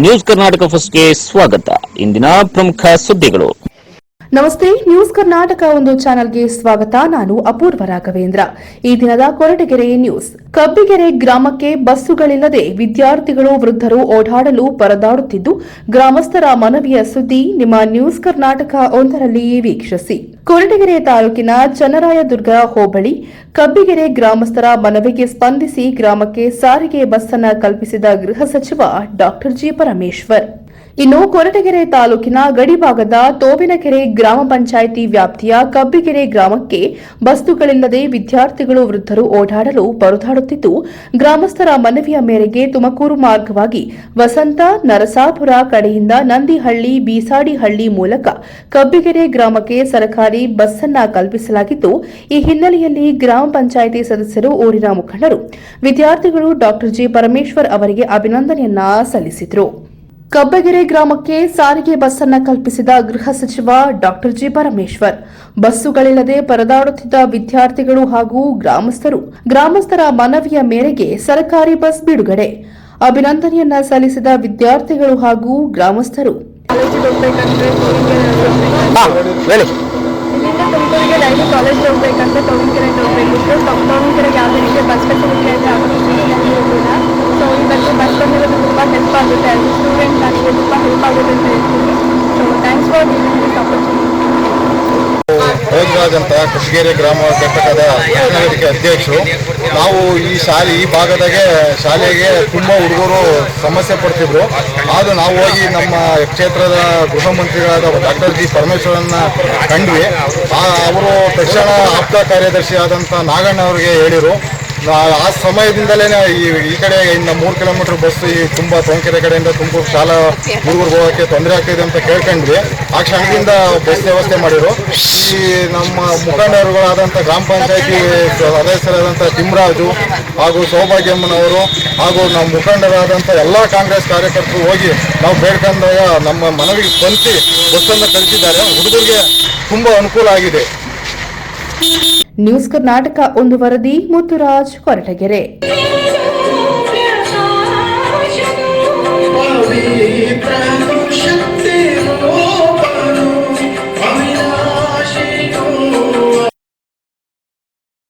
News Karnataka ಫಸ್ಟ್ಗೆ ಸ್ವಾಗತ. ಇಂದಿನ ಪ್ರಮುಖ ಸುದ್ದಿಗಳು. ನಮಸ್ತೆ, ನ್ಯೂಸ್ ಕರ್ನಾಟಕ ಒಂದು ಚಾನೆಲ್ಗೆ ಸ್ವಾಗತ. ನಾನು ಅಪೂರ್ವ ರಾಘವೇಂದ್ರ. ಈ ದಿನದ ಕೊರಟಗೆರೆ ನ್ಯೂಸ್. ಕಬ್ಬಿಗೆರೆ ಗ್ರಾಮಕ್ಕೆ ಬಸ್ಸುಗಳಿಲ್ಲದೆ ವಿದ್ಯಾರ್ಥಿಗಳು, ವೃದ್ಧರು ಓಡಾಡಲು ಪರದಾಡುತ್ತಿದ್ದು, ಗ್ರಾಮಸ್ಥರ ಮನವಿಯ ಸುದ್ದಿ ನಿಮ್ಮ ನ್ಯೂಸ್ ಕರ್ನಾಟಕ ಒಂದರಲ್ಲಿ ವೀಕ್ಷಿಸಿ. ಕೊರಟಗೆರೆ ತಾಲೂಕಿನ ಚನ್ನರಾಯದುರ್ಗ ಹೋಬಳಿ ಕಬ್ಬಿಗೆರೆ ಗ್ರಾಮಸ್ಥರ ಮನವಿಗೆ ಸ್ಪಂದಿಸಿ ಗ್ರಾಮಕ್ಕೆ ಸಾರಿಗೆ ಬಸ್ ಅನ್ನು ಕಲ್ಪಿಸಿದ ಗೃಹ ಸಚಿವ ಡಾ ಜಿ ಪರಮೇಶ್ವರ್. ಇನ್ನು ಕೊರಟಗೆರೆ ತಾಲೂಕಿನ ಗಡಿಭಾಗದ ತೋವಿನಕೆರೆ ಗ್ರಾಮ ಪಂಚಾಯಿತಿ ವ್ಯಾಪ್ತಿಯ ಕಬ್ಬಿಗೆರೆ ಗ್ರಾಮಕ್ಕೆ ಬಸ್ಸುಗಳಿಲ್ಲದೆ ವಿದ್ಯಾರ್ಥಿಗಳು, ವೃದ್ಧರು ಓಡಾಡಲು ಪರದಾಡುತ್ತಿದ್ದು, ಗ್ರಾಮಸ್ಥರ ಮನವಿಯ ಮೇರೆಗೆ ತುಮಕೂರು ಮಾರ್ಗವಾಗಿ ವಸಂತ ನರಸಾಪುರ ಕಡೆಯಿಂದ ನಂದಿಹಳ್ಳಿ, ಬೀಸಾಡಿಹಳ್ಳಿ ಮೂಲಕ ಕಬ್ಬಿಗೆರೆ ಗ್ರಾಮಕ್ಕೆ ಸರ್ಕಾರಿ ಬಸ್ ಅನ್ನು ಕಲ್ಪಿಸಲಾಗಿದ್ದು, ಈ ಹಿನ್ನೆಲೆಯಲ್ಲಿ ಗ್ರಾಮ ಪಂಚಾಯಿತಿ ಸದಸ್ಯರು, ಊರಿನ ಮುಖಂಡರು, ವಿದ್ಯಾರ್ಥಿಗಳು ಡಾ ಜಿ ಪರಮೇಶ್ವರ್ ಅವರಿಗೆ ಅಭಿನಂದನೆಯನ್ನ ಸಲ್ಲಿಸಿದರು. ಕಬ್ಬಗೆರೆ ಗ್ರಾಮಕ್ಕೆ ಸಾರಿಗೆ ಬಸ್ ಅನ್ನು ಕಲ್ಪಿಸಿದ ಗೃಹ ಸಚಿವ ಡಾ ಜಿ ಪರಮೇಶ್ವರ್, ಬಸ್ಸುಗಳಿಲ್ಲದೆ ಪರದಾಡುತ್ತಿದ್ದ ವಿದ್ಯಾರ್ಥಿಗಳು ಹಾಗೂ ಗ್ರಾಮಸ್ಥರ ಮನವಿಯ ಮೇರೆಗೆ ಸರ್ಕಾರಿ ಬಸ್ ಬಿಡುಗಡೆ. ಅಭಿನಂದನೆಯನ್ನ ಸಲ್ಲಿಸಿದ ವಿದ್ಯಾರ್ಥಿಗಳು ಹಾಗೂ ಗ್ರಾಮಸ್ಥರು. ತುಮಕೂರಿಗೆ ಡೈಲಿ ಕಾಲೇಜ್ ಹೋಗ್ಬೇಕಂತ ತೋವಿನಕೆರೆಗೆ ಹೋಗ್ಬೇಕಿತ್ತು. ತೋವಿನಕೆರೆಗೆ ಯಾವುದೇ ರೀತಿಯ ಬಸ್ ಫೆಸಿಲಿಟಿ ಅಂತ ಇರಲಿಲ್ಲ. ಸೊ ಇವತ್ತು ಬಸ್ ಬಂದಿರೋದು ತುಂಬ ಹೆಲ್ಪ್ ಆಗುತ್ತೆ, ಅದು ಸ್ಟೂಡೆಂಟ್ ಆಗಿದೆ ತುಂಬ ಹೆಲ್ಪ್ ಆಗುತ್ತೆ ಅಂತ ಹೇಳ್ತೀನಿ. So thanks for giving this opportunity. Bhojaraj ಅಂತ ಕಬ್ಬಿಗೆರೆ ಗ್ರಾಮ ಘಟಕದ ವೇದಿಕೆ ಅಧ್ಯಕ್ಷರು. ನಾವು ಈ ಭಾಗದಾಗೆ ಶಾಲೆಗೆ ತುಂಬ ಹುಡುಗರು ಸಮಸ್ಯೆ ಪಡ್ತಿದ್ರು. ಆದರೂ ನಾವು ಹೋಗಿ ನಮ್ಮ ಕ್ಷೇತ್ರದ ಗೃಹ ಮಂತ್ರಿಗಳಾದ ಡಾ ಜಿ ಪರಮೇಶ್ವರನ್ನ ಕಂಡ್ವಿ. ಅವರು ತಕ್ಷಣ ಆಪ್ತ ಕಾರ್ಯದರ್ಶಿ ಆದಂಥ ನಾಗಣ್ಣ ಅವರಿಗೆ ಹೇಳಿದರು. ಆ ಸಮಯದಿಂದಲೇ ಈ ಕಡೆ ಇನ್ನು 3 ಕಿಲೋಮೀಟರ್ ಬಸ್ ತುಂಬ ತೋಂಕೆರೆ ಕಡೆಯಿಂದ ತುಮಕೂರು ಶಾಲಾ ಹುಡುಗರು ಹೋಗೋಕ್ಕೆ ತೊಂದರೆ ಆಗ್ತಿದೆ ಅಂತ ಕೇಳ್ಕೊಂಡ್ವಿ. ಆ ಕ್ಷಣದಿಂದ ಬಸ್ ವ್ಯವಸ್ಥೆ ಮಾಡಿದರು. ಈ ನಮ್ಮ ಮುಖಂಡರುಗಳಾದಂಥ ಗ್ರಾಮ ಪಂಚಾಯತಿ ಸದಸ್ಯರಾದಂಥ ತಿಮ್ಮರಾಜು ಹಾಗೂ ಸೌಭಾಗ್ಯಮ್ಮನವರು ಹಾಗೂ ನಮ್ಮ ಮುಖಂಡರಾದಂಥ ಎಲ್ಲ ಕಾಂಗ್ರೆಸ್ ಕಾರ್ಯಕರ್ತರು ಹೋಗಿ ನಾವು ಬೇಡ್ಕೊಂಡಾಗ ನಮ್ಮ ಮನವಿಗೆ ಸ್ಪಂದಿಸಿ ಬಸ್ಸನ್ನು ಕಳಿಸಿದ್ದಾರೆ. ಹುಡುಗರಿಗೆ ತುಂಬ ಅನುಕೂಲ ಆಗಿದೆ. ನ್ಯೂಸ್ ಕರ್ನಾಟಕ ಒಂದು ವರದಿ. ಮುತ್ತುರಾಜ್, ಕೊರಟಗೆರೆ. ಪವಿತ್ರ